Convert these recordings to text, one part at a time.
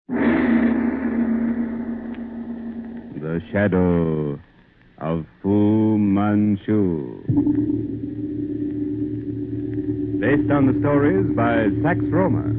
The Shadow of Fu Manchu. Based on the stories by Sax Rohmer.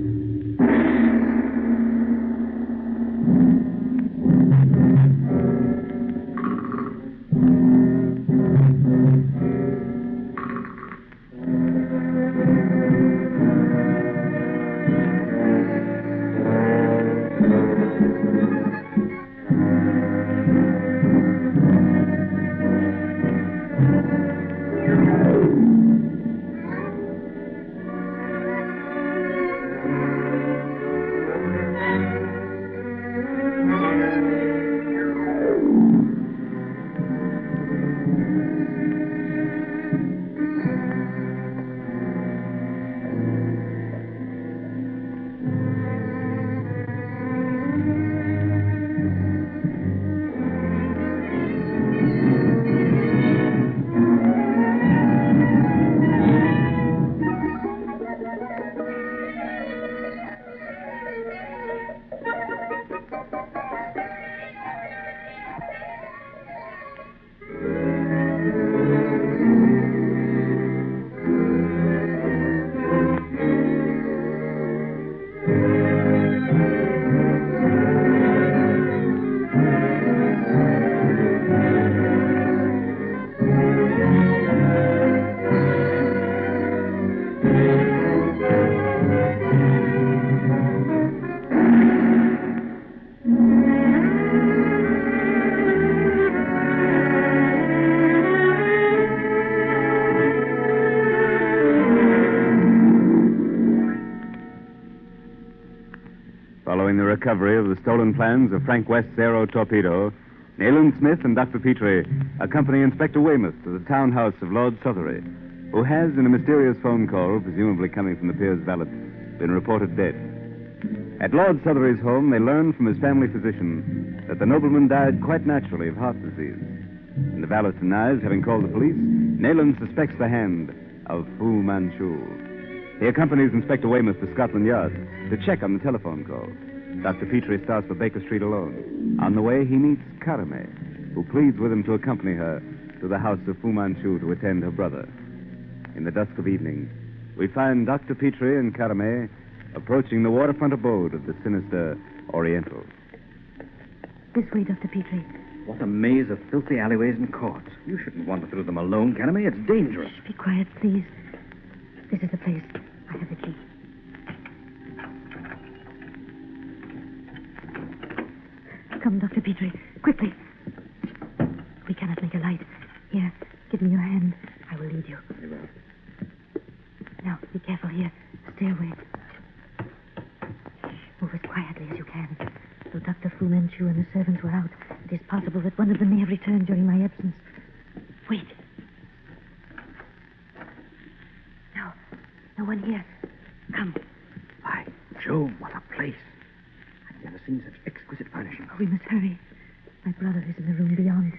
Following the recovery of the stolen plans of Frank West's aero torpedo, Nayland Smith and Dr. Petrie accompany Inspector Weymouth to the townhouse of Lord Sothery, who has, in a mysterious phone call, presumably coming from the Piers valet, been reported dead. At Lord Sothery's home, they learn from his family physician that the nobleman died quite naturally of heart disease. And the valet denies having called the police. Nayland suspects the hand of Fu Manchu. He accompanies Inspector Weymouth to Scotland Yard to check on the telephone call. Dr. Petrie starts for Baker Street alone. On the way, he meets Karame, who pleads with him to accompany her to the house of Fu Manchu to attend her brother. In the dusk of evening, we find Dr. Petrie and Karame approaching the waterfront abode of the sinister Oriental. This way, Dr. Petrie. What a maze of filthy alleyways and courts. You shouldn't wander through them alone, Karame. It's dangerous. Shh, be quiet, please. This is the place. I have the key. Come, Dr. Petrie. Quickly. We cannot make a light. Here, give me your hand. I will lead you. Very well. Now, be careful here. Stairway. Move as quietly as you can. Though Dr. Fu Manchu and the servants were out, it is possible that one of them may have returned during my absence. Wait. No one here. Come. By Jove, what a place. I've never seen such exquisite furnishing. Oh, we must hurry. My brother is in the room beyond.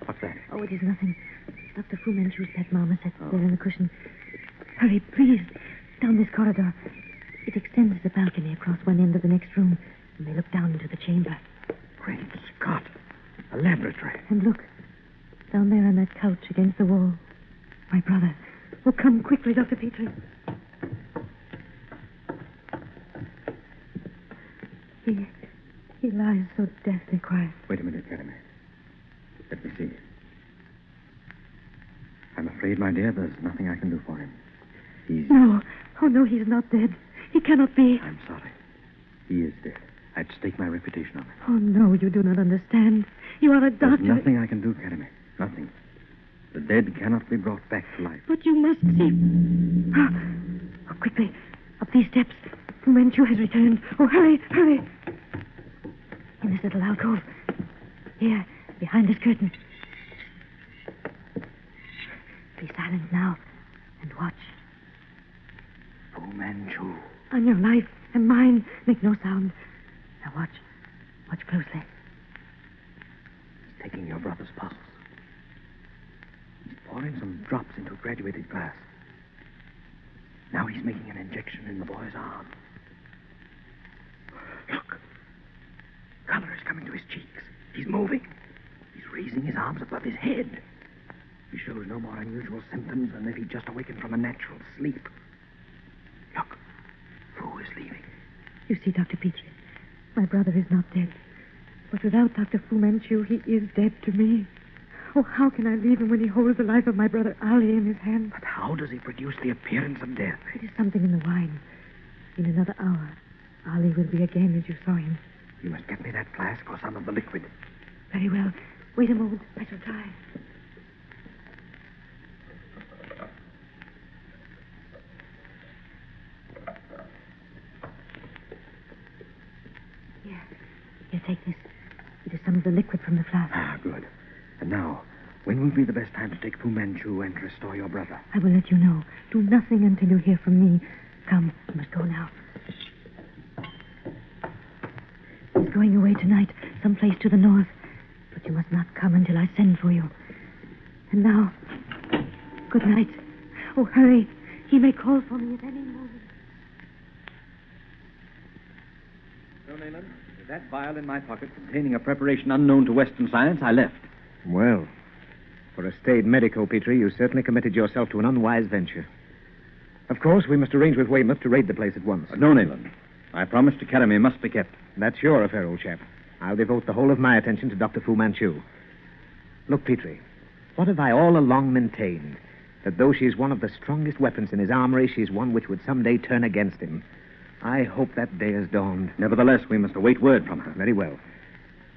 What's that? Oh, it is nothing. Dr. Fu Manchu's pet marmoset there in the cushion. Hurry, please. Down this corridor. It extends the balcony across one end of the next room, and they look down into the chamber. Great Scott. A laboratory. And look. Down there on that couch against the wall. My brother. Oh, come quickly, Dr. Petrie. He lies so deathly quiet. Wait a minute, Karame. Let me see. I'm afraid, my dear, there's nothing I can do for him. He's... No. Oh, no, he's not dead. He cannot be. I'm sorry. He is dead. I'd stake my reputation on it. Oh, no, you do not understand. You are a doctor. There's nothing I can do, Karame. Nothing. The dead cannot be brought back to life. But you must see. Oh, quickly. Up these steps. Fu Manchu has returned. Oh, hurry, hurry. In this little alcove. Here, behind this curtain. Be silent now and watch. Fu Manchu. On your life and mine. Make no sound. Now watch. Watch closely. He's taking your brother's pulse. He's pouring some drops into a graduated glass. Now he's making an injection in the boy's arm. Look. cheeks. He's moving. He's raising his arms above his head. He shows no more unusual symptoms than if he'd just awakened from a natural sleep. Look, Fu is leaving. You see, Dr. Petrie, my brother is not dead. But without Dr. Fu Manchu, he is dead to me. Oh, how can I leave him when he holds the life of my brother Ali in his hand? But how does he produce the appearance of death? It is something in the wine. In another hour, Ali will be again as you saw him. You must get me that flask or some of the liquid. Very well. Wait a moment. I shall try. Here, take this. It is some of the liquid from the flask. Ah, good. And now, when will be the best time to take Fu Manchu and restore your brother? I will let you know. Do nothing until you hear from me. Come, we must go now. He's going away tonight, someplace to the north. But you must not come until I send for you. And now, good night. Oh, hurry. He may call for me at any moment. So, Nayland, with that vial in my pocket containing a preparation unknown to Western science, I left. Well, for a staid medico, Petrie, you certainly committed yourself to an unwise venture. Of course, we must arrange with Weymouth to raid the place at once. No, Nayland. My promise to Academy must be kept. That's your affair, old chap. I'll devote the whole of my attention to Dr. Fu Manchu. Look, Petrie, what have I all along maintained? That though she's one of the strongest weapons in his armory, she's one which would someday turn against him. I hope that day has dawned. Nevertheless, we must await word from her. Very well.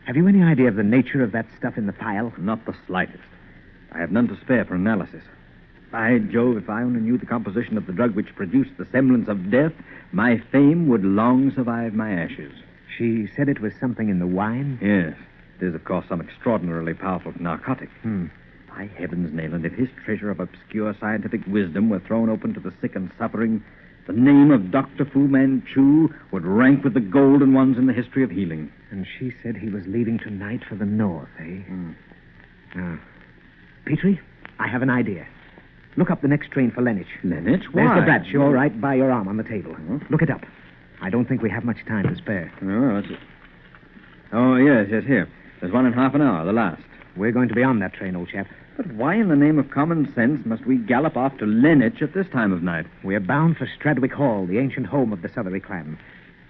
Have you any idea of the nature of that stuff in the phial? Not the slightest. I have none to spare for analysis. By Jove, if I only knew the composition of the drug which produced the semblance of death, my fame would long survive my ashes. She said it was something in the wine? Yes. It is, of course, some extraordinarily powerful narcotic. By heavens, Nayland, if his treasure of obscure scientific wisdom were thrown open to the sick and suffering, the name of Dr. Fu Manchu would rank with the golden ones in the history of healing. And she said he was leaving tonight for the north, eh? Petrie, I have an idea. Look up the next train for Lenich. Lenich? There's Why? the bradshaw right by your arm on the table. Look it up. I don't think we have much time to spare. Oh, that's it. Oh, yes, here. There's one in half an hour, the last. We're going to be on that train, old chap. But why in the name of common sense must we gallop off to Lenich at this time of night? We're bound for Stradwick Hall, the ancient home of the Sothery clan.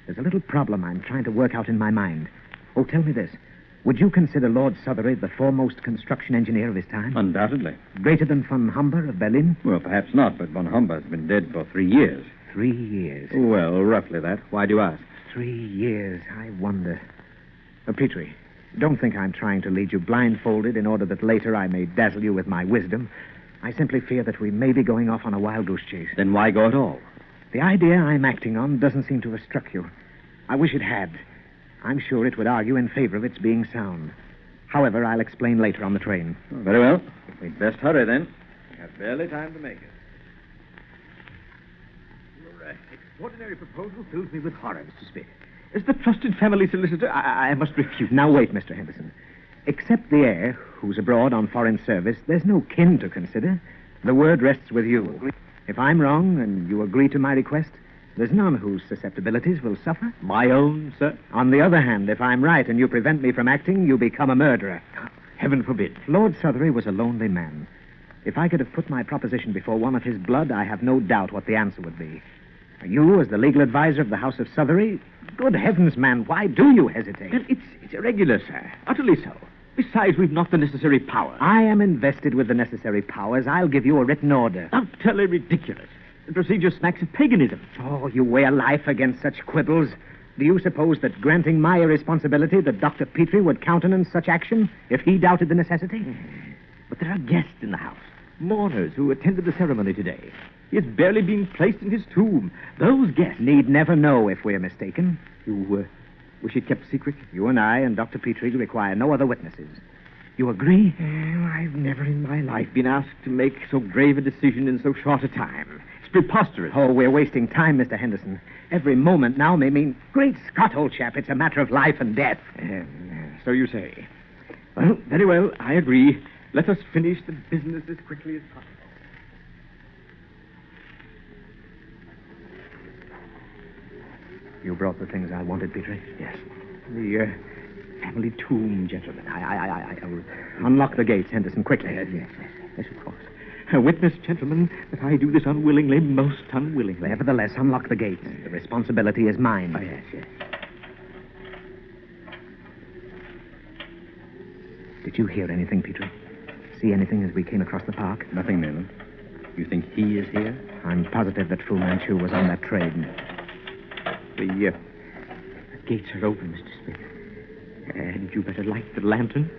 There's a little problem I'm trying to work out in my mind. Oh, tell me this. Would you consider Lord Sothery the foremost construction engineer of his time? Undoubtedly. Greater than von Humber of Berlin? Well, perhaps not, but von Humber has been dead for 3 years. 3 years. Well, roughly that. Why do you ask? 3 years. I wonder. Petrie, don't think I'm trying to lead you blindfolded in order that later I may dazzle you with my wisdom. I simply fear that we may be going off on a wild goose chase. Then why go at all? The idea I'm acting on doesn't seem to have struck you. I wish it had. I'm sure it would argue in favor of its being sound. However, I'll explain later on the train. Oh, very well. We'd best hurry, then. We have barely time to make it. Your extraordinary proposal fills me with horror, Mr. Smith. As the trusted family solicitor, I must refute. Now, wait, Mr. Henderson. Except the heir, who's abroad on foreign service, there's no kin to consider. The word rests with you. If I'm wrong and you agree to my request, there's none whose susceptibilities will suffer. My own, sir? On the other hand, if I'm right and you prevent me from acting, you become a murderer. Heaven forbid. Lord Sothery was a lonely man. If I could have put my proposition before one of his blood, I have no doubt what the answer would be. You, as the legal advisor of the House of Sothery, good heavens, man, why do you hesitate? Well, it's irregular, sir. Utterly so. Besides, we've not the necessary power. I am invested with the necessary powers. I'll give you a written order. Utterly ridiculous. The procedure smacks of paganism. Oh, you weigh a life against such quibbles. Do you suppose that granting my irresponsibility, that Dr. Petrie would countenance such action if he doubted the necessity? But there are guests in the house. Mourners who attended the ceremony today. He has barely been placed in his tomb. Those guests need never know if we're mistaken. You wish it kept secret? You and I and Dr. Petrie require no other witnesses. You agree? I've never in my life been asked to make so grave a decision in so short a time. It's preposterous. Oh, we're wasting time, Mr. Henderson. Every moment now may mean... Great Scott, old chap, it's a matter of life and death. So you say. Well, very well, I agree. Let us finish the business as quickly as possible. You brought the things I wanted, Petrie? Yes. The family tomb, gentlemen. I will unlock the gates, Henderson, quickly. Yes, of course. Witness, gentlemen, that I do this unwillingly, most unwillingly. Nevertheless, unlock the gates. The responsibility is mine. Oh, yes. Did you hear anything, Petrie? See anything as we came across the park? Nothing, Nayland. You think he is here? I'm positive that Fu Manchu was on that train. The gates are open, Mr. Smith. And you better light the lantern.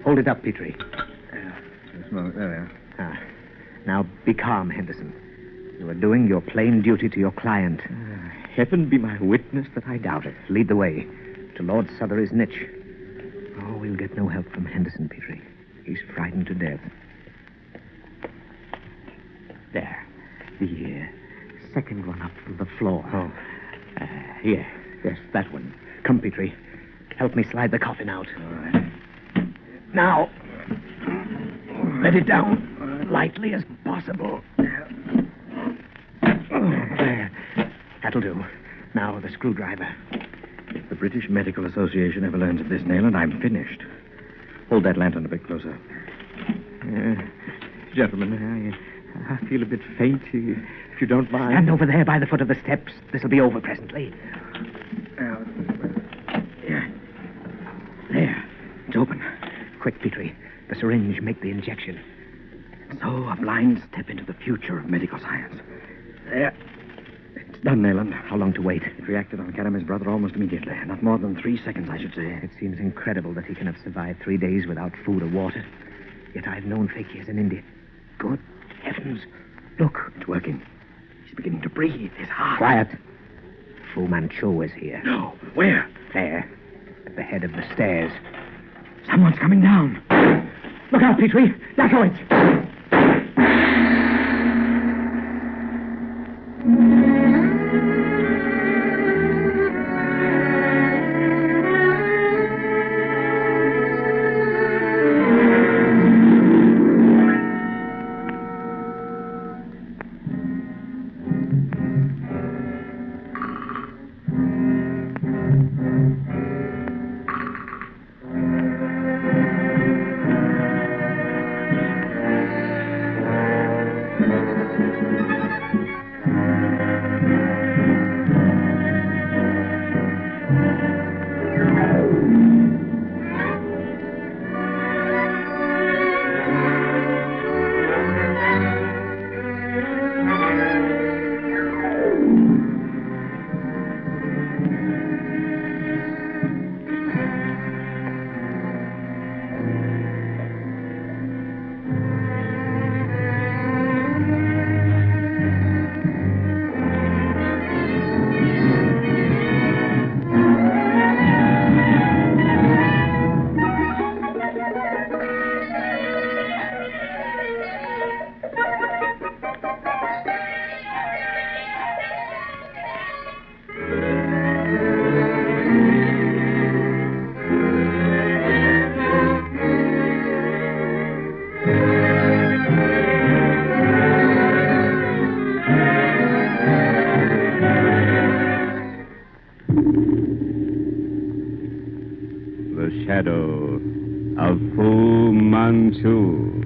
Hold it up, Petrie. Just a moment. There we are. Now, be calm, Henderson. You are doing your plain duty to your client. Heaven be my witness that I doubt it. Lead the way to Lord Sothery's niche. Oh, we'll get no help from Henderson, Petrie. He's frightened to death. There. The second one up from the floor. Oh. Yes, that one. Come, Petrie. Help me slide the coffin out. All right. Now, let it down lightly as possible. There. That'll do. Now, the screwdriver. If the British Medical Association ever learns of this, Nayland, I'm finished. Hold that lantern a bit closer. Gentlemen, I feel a bit faint, if you don't mind. Stand over there by the foot of the steps. This'll be over presently. There. It's open. Quick, Petrie. The syringe. Make the injection. So, a blind step into the future of medical science. There. It's done, Nayland. How long to wait? It reacted on Carame's brother almost immediately. Not more than 3 seconds, I should say. It seems incredible that he can have survived 3 days without food or water. Yet I've known fakirs in India. Good heavens. Look. It's working. He's beginning to breathe. His heart. Quiet. Fu Manchu is here. No. Where? There. At the head of the stairs. Someone's coming down. Look out, Petrie. Dacoits. The Shadow of Fu Manchu.